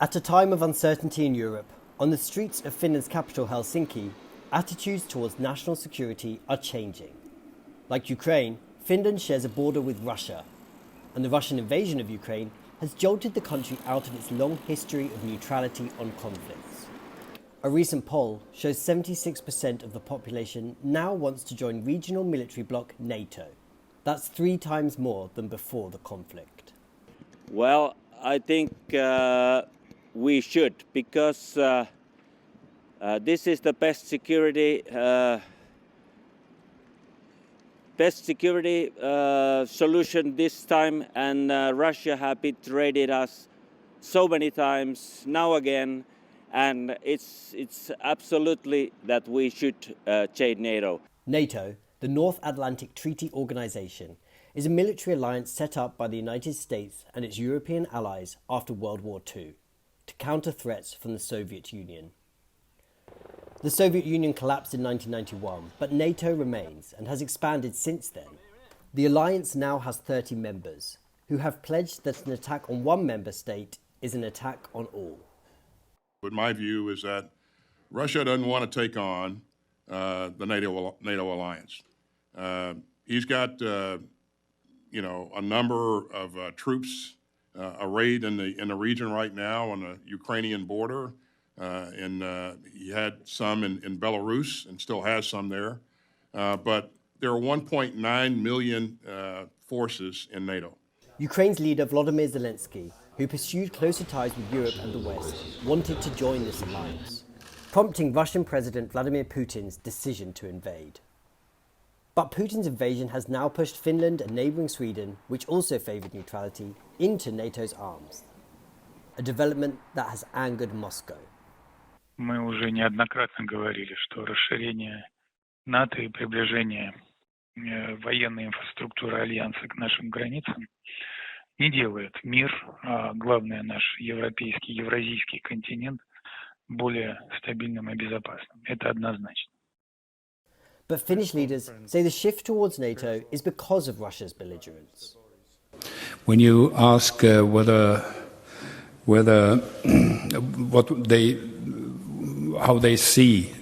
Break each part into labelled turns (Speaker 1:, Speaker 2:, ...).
Speaker 1: At a time of uncertainty in Europe, on the streets of Finland's capital Helsinki, attitudes towards national security are changing. Like Ukraine, Finland shares a border with Russia, and the Russian invasion of Ukraine has jolted the country out of its long history of neutrality on conflicts. A recent poll shows 76% of the population now wants to join regional military bloc NATO. That's 3 times more than before the conflict.
Speaker 2: Well, I think we should, because this is the best security solution this time, and Russia has betrayed us so many times, now again, and it's absolutely that we should join NATO.
Speaker 1: NATO, the North Atlantic Treaty Organization, is a military alliance set up by the United States and its European allies after World War II to counter threats from the Soviet Union. The Soviet Union collapsed in 1991, but NATO remains and has expanded since then. The alliance now has 30 members, who have pledged that an attack on one member state is an attack on all.
Speaker 3: But my view is that Russia doesn't want to take on the NATO alliance. He's got a number of troops arrayed in the region right now on the Ukrainian border, and he had some in Belarus and still has some there. But there are 1.9 million forces in NATO.
Speaker 1: Ukraine's leader Volodymyr Zelensky, who pursued closer ties with Europe and the West, wanted to join this alliance, prompting Russian President Vladimir Putin's decision to invade. But Putin's invasion has now pushed Finland and neighbouring Sweden, which also favoured neutrality, into NATO's arms, a development that has angered Moscow.
Speaker 4: Мы уже неоднократно говорили, что расширение НАТО и приближение военной инфраструктуры Альянса к нашим границам не делает мир, а главное наш европейский, евразийский континент более стабильным и безопасным. Это однозначно.
Speaker 1: But Finnish leaders say the shift towards NATO is because of Russia's belligerence.
Speaker 5: When you ask how they see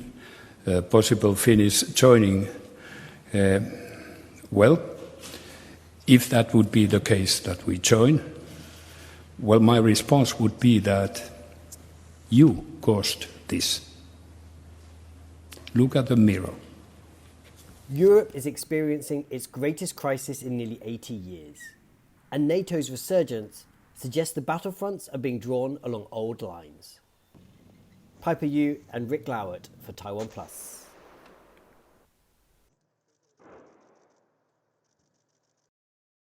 Speaker 5: possible Finnish joining, well, if that would be the case that we join, well, my response would be that you caused this. Look at the mirror.
Speaker 1: Europe is experiencing its greatest crisis in nearly 80 years, and NATO's resurgence suggests the battlefronts are being drawn along old lines. Piper Yu and Rick Glauert for TaiwanPlus.